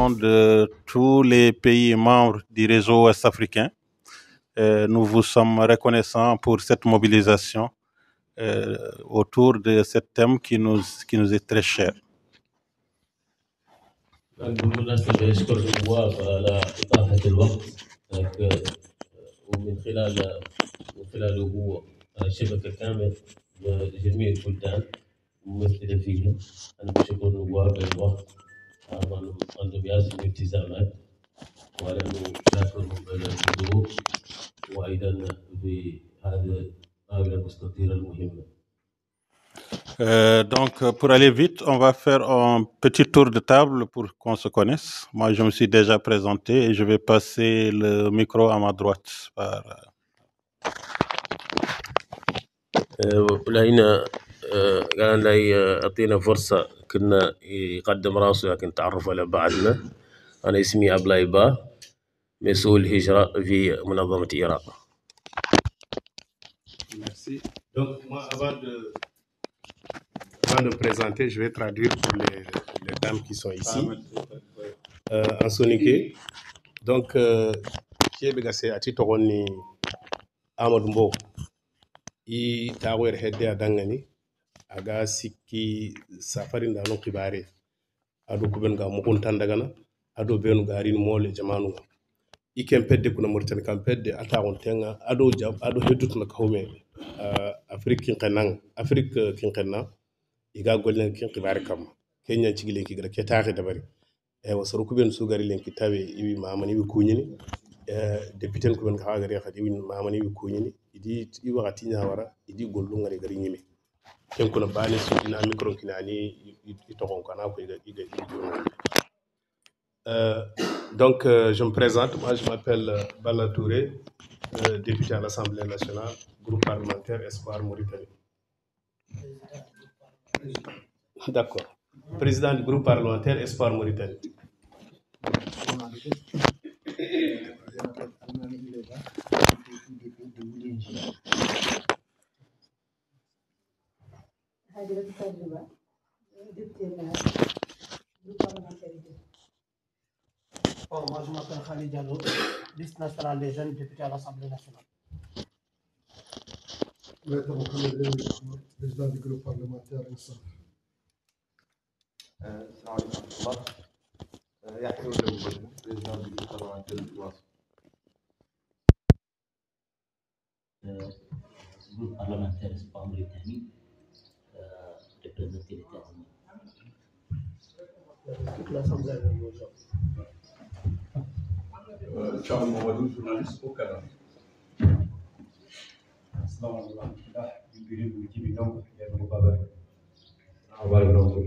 nom de tous les pays membres du réseau ouest-africain, nous vous sommes reconnaissants pour cette mobilisation autour de ce thème qui nous est très cher. بالمناسبة يشكر النواب على إتاحة الوقت ومن خلاله هو شبكة كاملة لجميع البلدان ممثلة فيها. أنا بشكر النواب الوقت عندهم ياسر الالتزامات وأنا شاكرهم على الحضور وأيضا في هذه المستطيلة المهمة. Donc, pour aller vite, on va faire un petit tour de table pour qu'on se connaisse. Moi, je me suis déjà présenté et je vais passer le micro à ma droite. ولهنا قال لي أعطينا فرصة كنا يقدم راسه لكن تعرف على بعضنا. أنا اسمي أبلاي با مسؤول هجرة في منظمة إيراق. Merci. Donc, moi, avant de me présenter, je vais traduire pour les dames qui sont ici. En soniké. Donc, qui est begacé à Titoroni Amadou Mbo. I tawer hedde a dangani aga sikki safarin da non kibare ado kuben ga mukun tandagana ado benu garin mole jamanu ikem pedde kuna murtan kam pedde ata on tenga ado jab ado hedut na kawme afrique kin kanna iga gollen kin kibare kam kenya cigile ki gara ketaake dabari e wasoro kuben sugari len ki tawe iwi mamani wi kunyini député kuben ka gari khadi wi mamani wi kunyini idi i wakati nyawara idi gollu ngari gari nyime ken kuna bani su ina micro kinani itokon kana ko iga donc je me présente, moi je m'appelle Bala Touré, député à l'Assemblée nationale, groupe parlementaire Espoir Mauritanie. D'accord. Président du groupe parlementaire Espoir Mauritanie. Moi, je m'appelle Khalid Diallo, liste nationale des jeunes députés à l'Assemblée nationale. Maître Mohamed El, président du groupe parlementaire INSAF. Salam alaikum. Yahya Oudou, président du groupe parlementaire INSAF. Groupe parlementaire Espoir Mauritanie, représenté l'État. Toute l'Assemblée nationale. Charles Mamadou, journaliste au Canada. Assalamu alaikum. Je suis le président de Mubabari. Assalamu alaikum.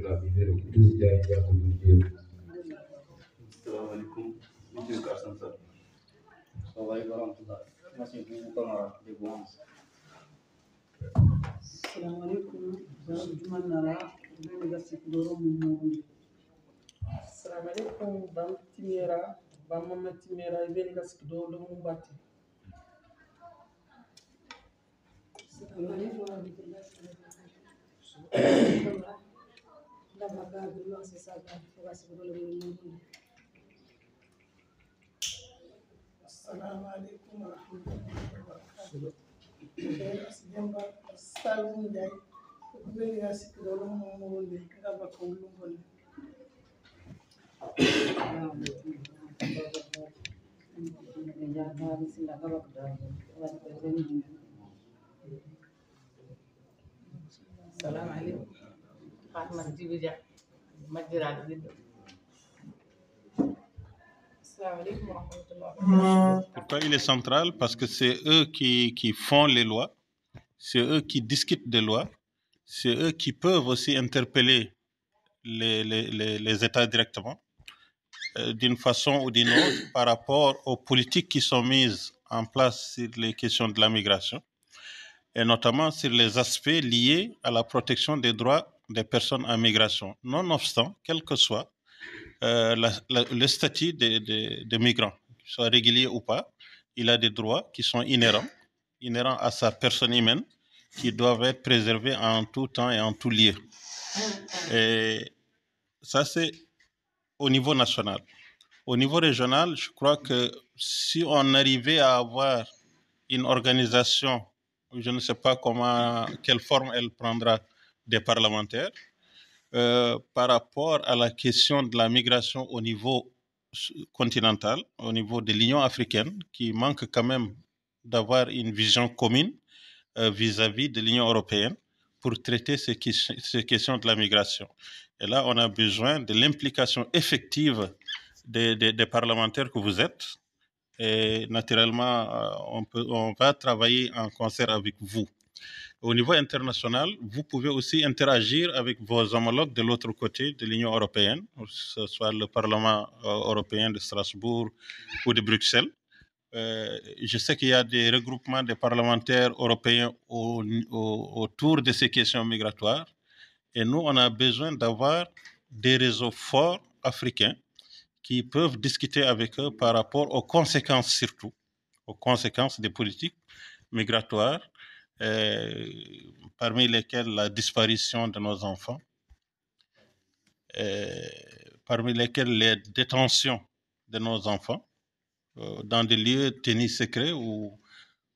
Assalamu alaikum. Monsieur Kassansa. Assalamu alaikum. Monsieur Kamara de Gouance. Assalamu alaikum. Juman Nara, Université de Rome. Assalamu alaikum. Bam Timera, Bam Mama Timera, Université de Rome. Assalamu alaikum wa rahmatullahi wa barakatuh. Assalamu alaikum wa rahmatullahi wa barakatuh. Asidemba salmu dai kubeni asikidolo mumunde ngaba kulungole. Salam alaikum. Fatma Djibidia, Madjira Dido. Salam alaikum wa rahmatullahi. Pourquoi il est central? Parce que c'est eux qui font les lois, c'est eux qui discutent des lois, c'est eux qui peuvent aussi interpeller les États directement, d'une façon ou d'une autre, par rapport aux politiques qui sont mises en place sur les questions de la migration, et notamment sur les aspects liés à la protection des droits des personnes en migration. Nonobstant, quel que soit le statut des migrants, qu'ils soient réguliers ou pas, il a des droits qui sont inhérents à sa personne humaine, qui doivent être préservés en tout temps et en tout lieu. Et ça, c'est au niveau national. Au niveau régional, je crois que si on arrivait à avoir une organisation, je ne sais pas quelle forme elle prendra, des parlementaires, par rapport à la question de la migration au niveau continental, au niveau de l'Union africaine, qui manque quand même d'avoir une vision commune vis-à-vis de l'Union européenne pour traiter ces questions de la migration. Et là, on a besoin de l'implication effective des parlementaires que vous êtes. Et naturellement, on va travailler en concert avec vous. Au niveau international, vous pouvez aussi interagir avec vos homologues de l'autre côté de l'Union européenne, que ce soit le Parlement européen de Strasbourg ou de Bruxelles. Je sais qu'il y a des regroupements de parlementaires européens autour de ces questions migratoires. Et nous, on a besoin d'avoir des réseaux forts africains qui peuvent discuter avec eux par rapport aux conséquences surtout, aux conséquences des politiques migratoires, parmi lesquelles la disparition de nos enfants, parmi lesquelles les détentions de nos enfants dans des lieux tenus secrets où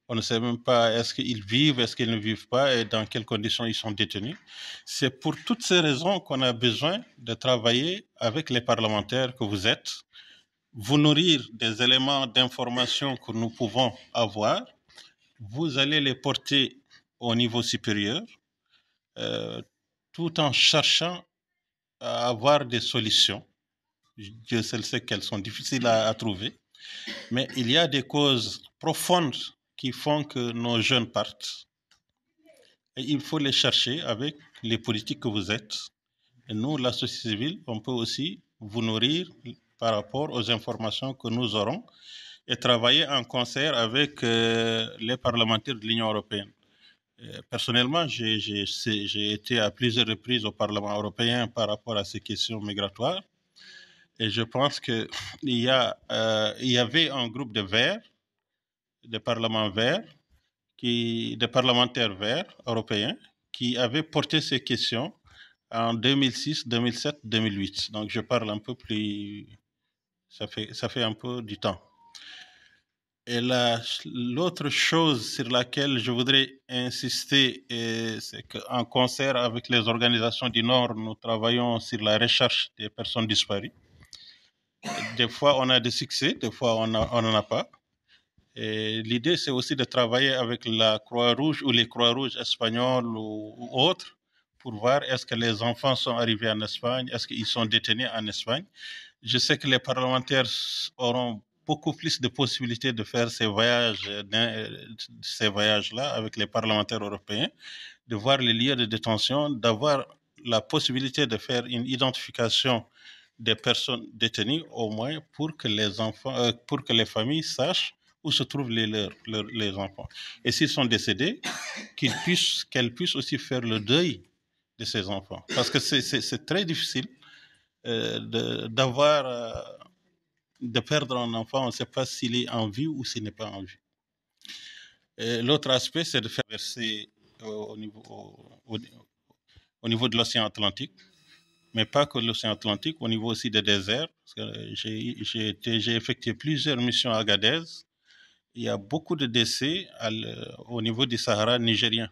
on ne sait même pas est-ce qu'ils vivent, est-ce qu'ils ne vivent pas et dans quelles conditions ils sont détenus. C'est pour toutes ces raisons qu'on a besoin de travailler avec les parlementaires que vous êtes, vous nourrir des éléments d'information que nous pouvons avoir. Vous allez les porter au niveau supérieur, tout en cherchant à avoir des solutions. Je sais qu'elles sont difficiles à trouver, mais il y a des causes profondes qui font que nos jeunes partent. Et il faut les chercher avec les politiques que vous êtes. Et nous, la société civile, on peut aussi vous nourrir par rapport aux informations que nous aurons et travailler en concert avec les parlementaires de l'Union européenne. Personnellement, j'ai été à plusieurs reprises au Parlement européen par rapport à ces questions migratoires. Et je pense qu'il y avait un groupe de verts, des parlementaires verts européens qui avaient porté ces questions en 2006, 2007, 2008. Donc je parle un peu plus, ça fait un peu du temps. Et l'autre chose sur laquelle je voudrais insister, c'est qu'en concert avec les organisations du Nord, nous travaillons sur la recherche des personnes disparues. Des fois, on a des succès, des fois, on n'en a pas. L'idée, c'est aussi de travailler avec la Croix-Rouge ou les Croix-Rouges espagnoles ou autres pour voir est-ce que les enfants sont arrivés en Espagne, est-ce qu'ils sont détenus en Espagne. Je sais que les parlementaires auront beaucoup plus de possibilités de faire ces voyages-là avec les parlementaires européens, de voir les lieux de détention, d'avoir la possibilité de faire une identification des personnes détenues, au moins pour que les familles sachent où se trouvent les enfants. Et s'ils sont décédés, qu'elles puissent aussi faire le deuil de ces enfants. Parce que c'est très difficile de perdre un enfant, on ne sait pas s'il est en vie ou s'il n'est pas en vie. L'autre aspect, c'est de faire verser au niveau de l'océan Atlantique, mais pas que l'océan Atlantique, au niveau aussi des déserts. J'ai effectué plusieurs missions à Agadez. Il y a beaucoup de décès au niveau du Sahara nigérien.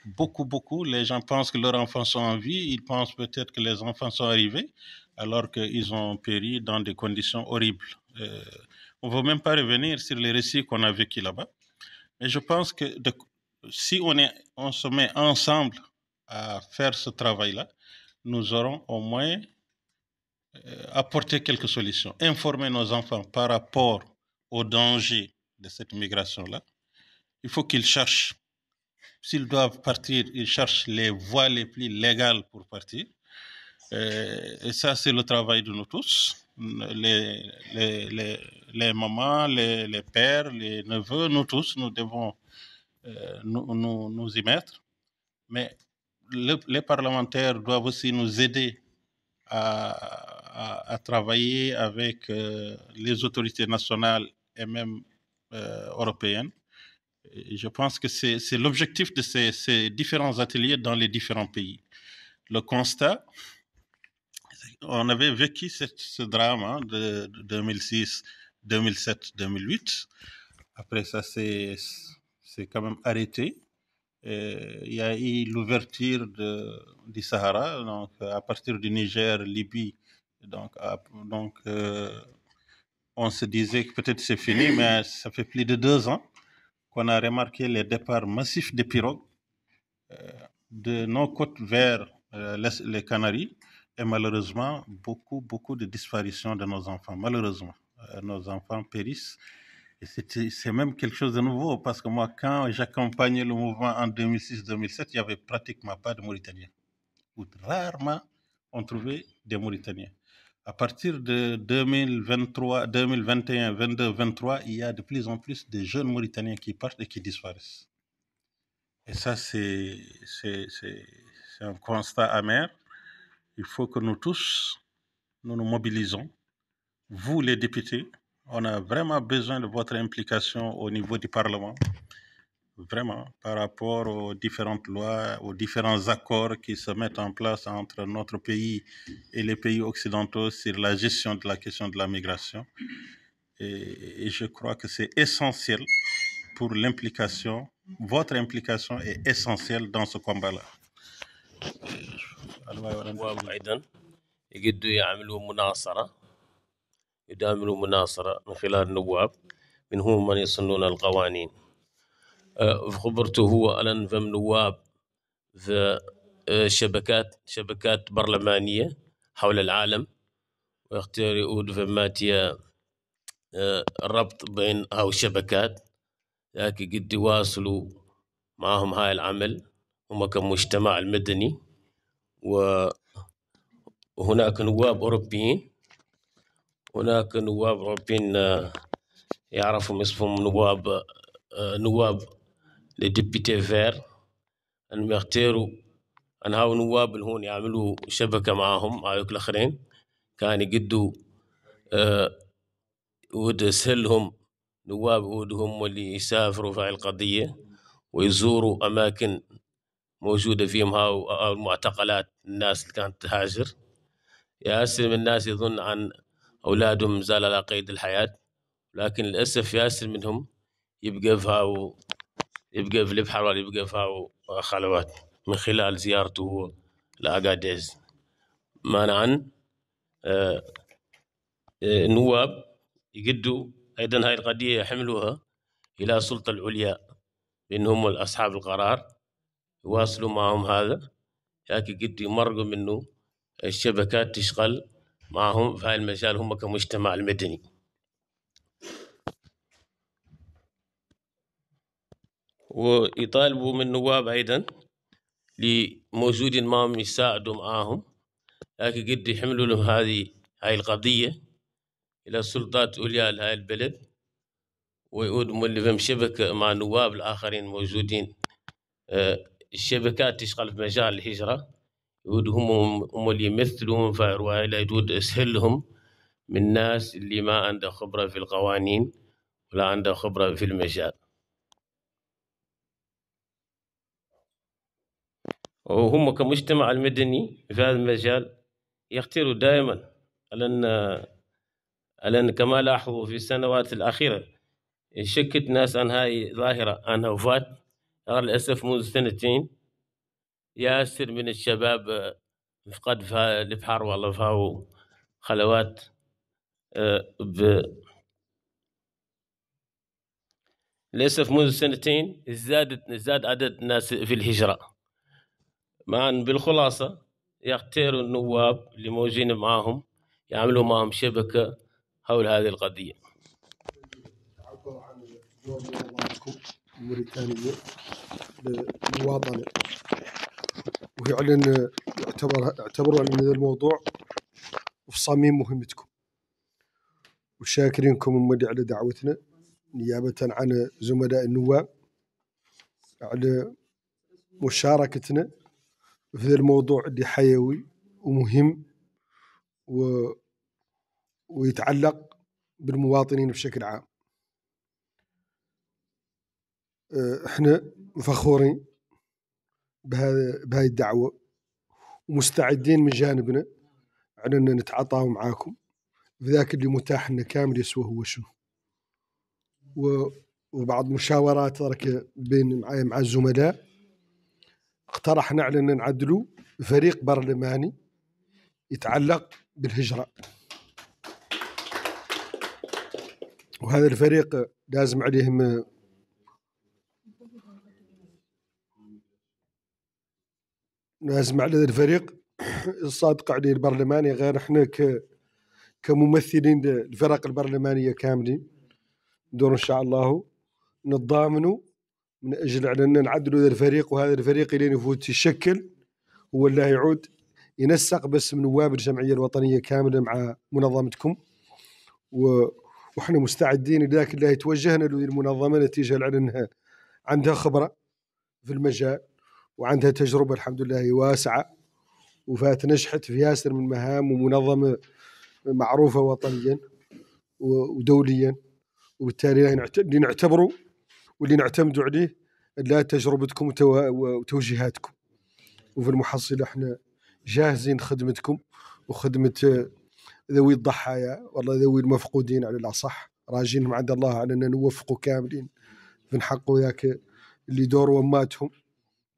Beaucoup. Les gens pensent que leurs enfants sont en vie. Ils pensent peut-être que les enfants sont arrivés alors qu'ils ont péri dans des conditions horribles. On ne veut même pas revenir sur les récits qu'on a vécus là-bas. Mais je pense que si on se met ensemble à faire ce travail-là, nous aurons au moins apporté quelques solutions. Informer nos enfants par rapport aux dangers de cette migration-là. Il faut qu'ils cherchent, s'ils doivent partir, ils cherchent les voies les plus légales pour partir. Et ça, c'est le travail de nous tous, les mamans, les pères, les neveux, nous tous, nous devons nous y mettre. Mais les parlementaires doivent aussi nous aider à travailler avec les autorités nationales et même européennes. Et je pense que c'est l'objectif de ces différents ateliers dans les différents pays. Le constat, on avait vécu ce drame hein, de 2006, 2007, 2008. Après ça, c'est quand même arrêté. Il y a eu l'ouverture du Sahara, donc à partir du Niger, Libye. Donc on se disait que peut-être c'est fini, mais ça fait plus de 2 ans qu'on a remarqué les départs massifs de pirogues de nos côtes vers les Canaries. Et malheureusement, beaucoup de disparitions de nos enfants. Malheureusement, nos enfants périssent. Et c'est même quelque chose de nouveau, parce que moi, quand j'accompagnais le mouvement en 2006-2007, il n'y avait pratiquement pas de Mauritaniens. Ou rarement, on trouvait des Mauritaniens. À partir de 2023, 2021, 22, 23, il y a de plus en plus de jeunes Mauritaniens qui partent et qui disparaissent. Et ça, c'est un constat amer. Il faut que nous tous, nous mobilisons. Vous, les députés, on a vraiment besoin de votre implication au niveau du Parlement, vraiment, par rapport aux différentes lois, aux différents accords qui se mettent en place entre notre pays et les pays occidentaux sur la gestion de la question de la migration. Et je crois que c'est essentiel pour l'implication. Votre implication est essentielle dans ce combat-là. أيضا يقدروا يعملوا مناصرة من خلال النواب منهم من يصنون القوانين. خبرته هو أن فم نواب في شبكات برلمانية حول العالم، ويختار يؤود فماتيا الربط بين هاو الشبكات لكن قد يواصلوا معهم هاي العمل هم كمجتمع المدني. وهناك نواب أوروبيين، هناك نواب أوروبيين يعرفوا اسمهم نواب لديبيتي فير، أنهم يختاروا أن هاو نواب اللي هون يعملوا شبكة معهم مع الآخرين، كان يقدوا ود سهلهم نواب ودهم اللي يسافروا في هاي القضية ويزوروا أماكن موجودة فيهم هاو المعتقلات الناس اللي كانت تهاجر. ياسر من الناس يظن عن أولادهم زال على قيد الحياة، لكن للأسف ياسر منهم يبقى في البحر ولا يبقى في هاو خلوات من خلال زيارته لأغاديز. مانعا النواب يقدوا أيضا هاي القضية يحملوها إلى السلطة العليا بأنهم أصحاب القرار، يواصلوا معهم هذا، لكن قد يمرقوا منه الشبكات تشغل معهم في هاي المجال هم كمجتمع المدني. ويطالبوا من النواب أيضا لموجودين معهم يساعدوا معهم، لكن قد يحملوا لهم هاي القضية إلى السلطات العليا لهاي البلد، ويقولوا اللي فيهم شبكة مع النواب الآخرين موجودين الشبكات تشغل في مجال الهجرة، هم اللي يمثلون في رواية يدود أسهلهم من ناس اللي ما عنده خبرة في القوانين ولا عنده خبرة في المجال. وهم كمجتمع المدني في هذا المجال يختاروا دائما، لأن كما لاحظوا في السنوات الأخيرة شكت ناس عن هاي ظاهرة عن وفاة. للأسف منذ 2 سنين ياسر من الشباب فقد في البحر والله فهو خلوات للأسف منذ 2 سنين زاد عدد الناس في الهجرة. معا بالخلاصة يختاروا النواب اللي موجودين معهم يعملوا معهم شبكة حول هذه القضية. عبر عن منظمتكم الموريتانية للمواطنة، ويعلن اعتبروا أن هذا الموضوع في صميم مهمتكم، وشاكرينكم ومدي على دعوتنا نيابة عن زملاء النواب على مشاركتنا في هذا الموضوع اللي حيوي ومهم ويتعلق بالمواطنين بشكل عام. احنا فخورين بهاي الدعوة ومستعدين من جانبنا على أن نتعاطاه معاكم في ذاك اللي متاح لنا كامل يسوى هو شنو. وبعض مشاورات بين مع الزملاء اقترحنا على أن نعدلوا فريق برلماني يتعلق بالهجرة، وهذا الفريق لازم عليهم على الفريق الصادق عليه البرلماني، غير احنا كممثلين الفرق البرلمانية كاملين ندور ان شاء الله نتضامنوا من اجل على ان نعدلوا هذا الفريق، وهذا الفريق اللي يفوت يشكل هو اللي يعود ينسق بس من نواب الجمعية الوطنية كاملة مع منظمتكم، وإحنا مستعدين لذاك اللي يتوجهنا للمنظمة نتيجة على أنها عندها خبرة في المجال وعندها تجربة الحمد لله واسعة، وفات نجحت في ياسر من مهام، ومنظمة معروفة وطنيا ودوليا، وبالتالي اللي نعتبره واللي نعتمدوا عليه لا تجربتكم وتوجيهاتكم، وفي المحصلة احنا جاهزين خدمتكم وخدمة ذوي الضحايا والله ذوي المفقودين على الأصح، راجينهم عند الله على أن نوفقوا كاملين في نحقوا ذاك اللي دور وماتهم،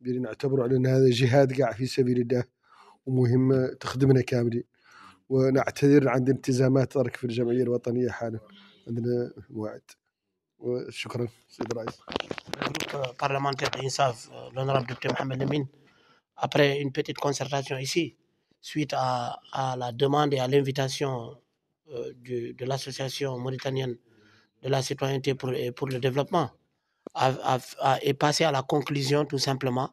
اللي نعتبروا على أن هذا جهاد قاع في سبيل الله ومهم تخدمنا كاملين. ونعتذر عن التزامات ترك في الجمعية الوطنية حالا، عندنا موعد. وشكرا سيد الرئيس. Le groupe parlementaire d'INSAF, l'honorable député Mohamed Lamine, après une petite concertation ici, suite à la demande et à l'invitation de l'association mauritanienne de la citoyenneté pour le développement, est passé à la conclusion tout simplement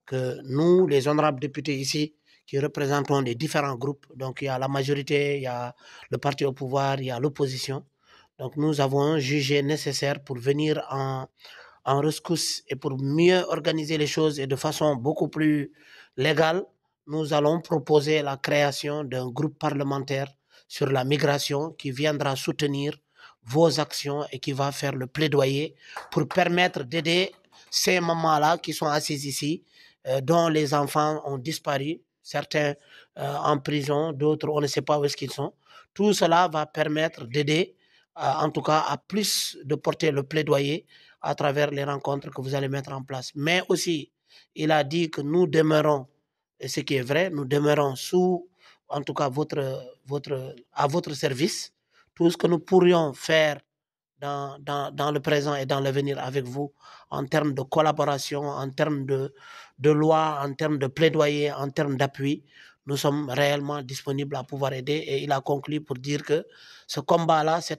que nous, les honorables députés ici, qui représentons les différents groupes, donc il y a la majorité, il y a le parti au pouvoir, il y a l'opposition, donc nous avons jugé nécessaire pour venir en rescousse et pour mieux organiser les choses et de façon beaucoup plus légale, nous allons proposer la création d'un groupe parlementaire sur la migration qui viendra soutenir vos actions et qui va faire le plaidoyer pour permettre d'aider ces mamans-là qui sont assises ici, dont les enfants ont disparu, certains en prison, d'autres on ne sait pas où est-ce qu'ils sont. Tout cela va permettre d'aider, en tout cas à plus de porter le plaidoyer à travers les rencontres que vous allez mettre en place. Mais aussi, il a dit que nous demeurons, et ce qui est vrai, nous demeurons sous, en tout cas, à votre service. Tout ce que nous pourrions faire dans le présent et dans l'avenir avec vous, en termes de collaboration, en termes de loi, en termes de plaidoyer, en termes d'appui, nous sommes réellement disponibles à pouvoir aider. Et il a conclu pour dire que ce combat-là, c'est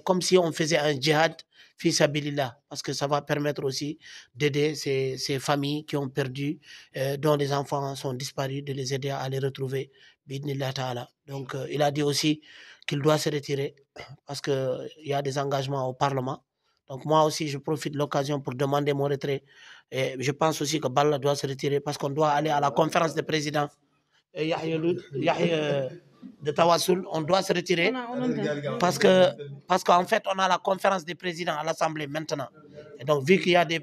comme si on faisait un djihad fils sabilillah, parce que ça va permettre aussi d'aider ces familles qui ont perdu, dont les enfants sont disparus, de les aider à les retrouver. Donc il a dit aussi qu'il doit se retirer parce qu'il y a des engagements au Parlement. Donc moi aussi, je profite de l'occasion pour demander mon retrait. Et je pense aussi que Balla doit se retirer parce qu'on doit aller à la conférence des présidents. De Tawassoul, on doit se retirer parce qu'en fait, on a la conférence des présidents à l'Assemblée maintenant. Et donc, vu qu'il y a des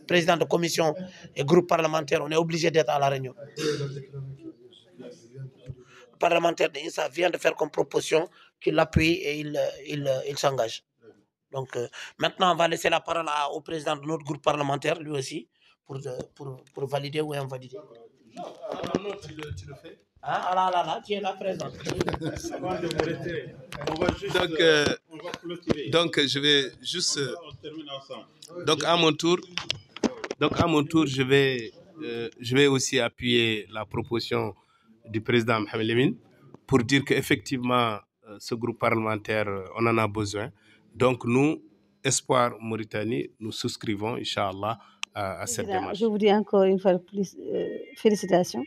présidents de commission et groupes parlementaires, on est obligé d'être à la réunion. Le parlementaire d'INSA vient de faire comme proposition qu'il appuie et il s'engage. Donc, maintenant, on va laisser la parole au président de notre groupe parlementaire, lui aussi, pour valider ou invalider. Non, tu le fais. Ah là, tu es là présent. Donc, je vais juste. Donc, à mon tour, je vais aussi appuyer la proposition du président Mohamed Lamine pour dire qu'effectivement, ce groupe parlementaire, on en a besoin. Donc, nous, Espoir Mauritanie, nous souscrivons, Inch'Allah, à cette démarche. Je vous dis encore une fois plus, félicitations.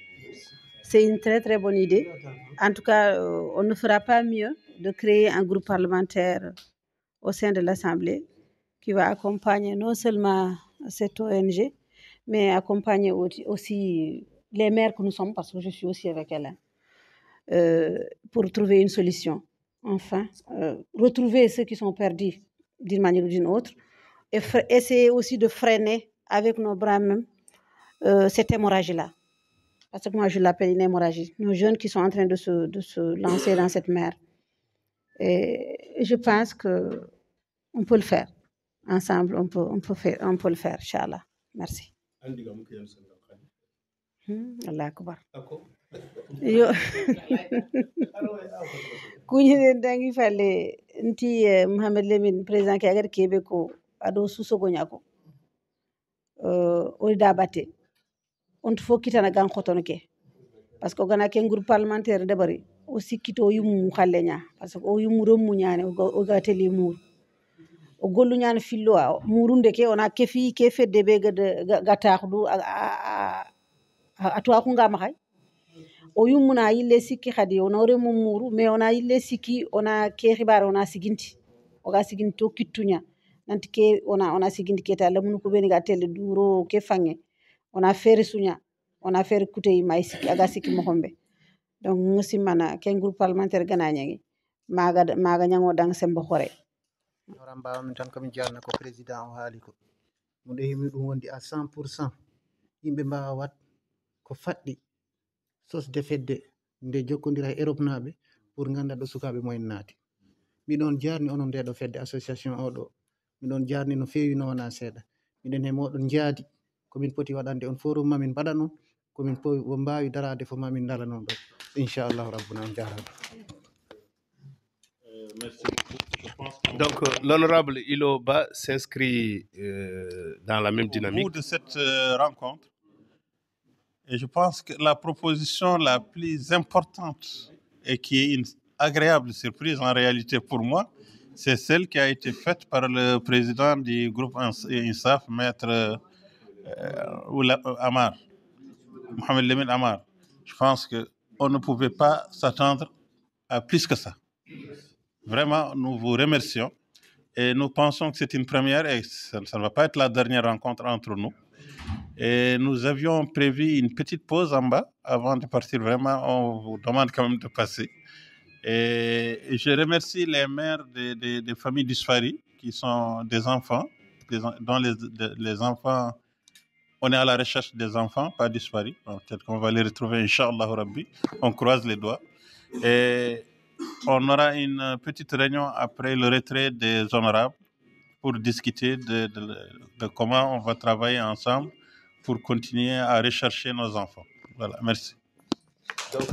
C'est une très très bonne idée. En tout cas, on ne fera pas mieux de créer un groupe parlementaire au sein de l'Assemblée qui va accompagner non seulement cette ONG, mais accompagner aussi les maires que nous sommes, parce que je suis aussi avec elle, pour trouver une solution. Enfin, retrouver ceux qui sont perdus d'une manière ou d'une autre, et essayer aussi de freiner avec nos bras même cette hémorragie-là. parce que moi je l'appelle une hémorragie, nos jeunes qui sont en train de se lancer dans cette mer. Et je pense que on peut le faire. Ensemble, on peut le faire, Inch'Allah. Merci. Allah akbar. Yo. Kuñi dangi falle nti Mohamed Lemine président ki agar kebe ko ado susogo nyako. O dabate. On faut kitana gan khotono ke. Parce que gana ken groupe parlementaire de bari aussi kito yum khallenya parce que o yum romu nyane o gateli mur. O gollu ñaan fillo murunde ke ona kefi ke fedde be ga taxdu a to ko ngama hay o yumuna yille sikki khadi ona re mumuru mais ona yille sikki ona ke xibar ona siginti o ga siginti to kittunya nanti ke ona siginti ke ta lamun ko beni ga tele duro ke fange ona fere sunya ona fere kutey may sikki aga sikki mo hombe donc musimana ken groupe parlementaire gana ñangi maga ñango dang sembo xore horam mbawa min tan komin jarna ko président o haali ko mo ɗo himi ɗum wondi à 100%. Yimɓe mbawa wat ko faɗɗi sosde fedde nde jokkodira e Europe naɓe pour ganda ɗo sukaɓe moyen naati. Miɗon jarni onon nde ɗo fedde association o ɗo miɗon jarni no fewi no wona seeɗa miɗen he moɗon jaadi komin poti waɗande on forum mamin mbaɗa noon komin mbawi darade fo mamin dara noon ɗo inchallahu rabbuna on jarama. Merci. Donc, l'honorable Iloba s'inscrit dans la même dynamique. Au bout de cette rencontre, et je pense que la proposition la plus importante et qui est une agréable surprise en réalité pour moi, c'est celle qui a été faite par le président du groupe INSAF, Maître Amar, Mohamed Lemine Amar. Je pense qu'on ne pouvait pas s'attendre à plus que ça. Vraiment, nous vous remercions et nous pensons que c'est une première et ça ne va pas être la dernière rencontre entre nous. Et nous avions prévu une petite pause en bas avant de partir. Vraiment, on vous demande quand même de passer. Et je remercie les mères des familles d'Isfari qui sont des enfants, dont les enfants, on est à la recherche des enfants, pas d'Isfari. Peut-être qu'on va les retrouver, Inch'Allah Rabbi. On croise les doigts. Et on aura une petite réunion après le retrait des honorables pour discuter de comment on va travailler ensemble pour continuer à rechercher nos enfants. Voilà, merci. Donc,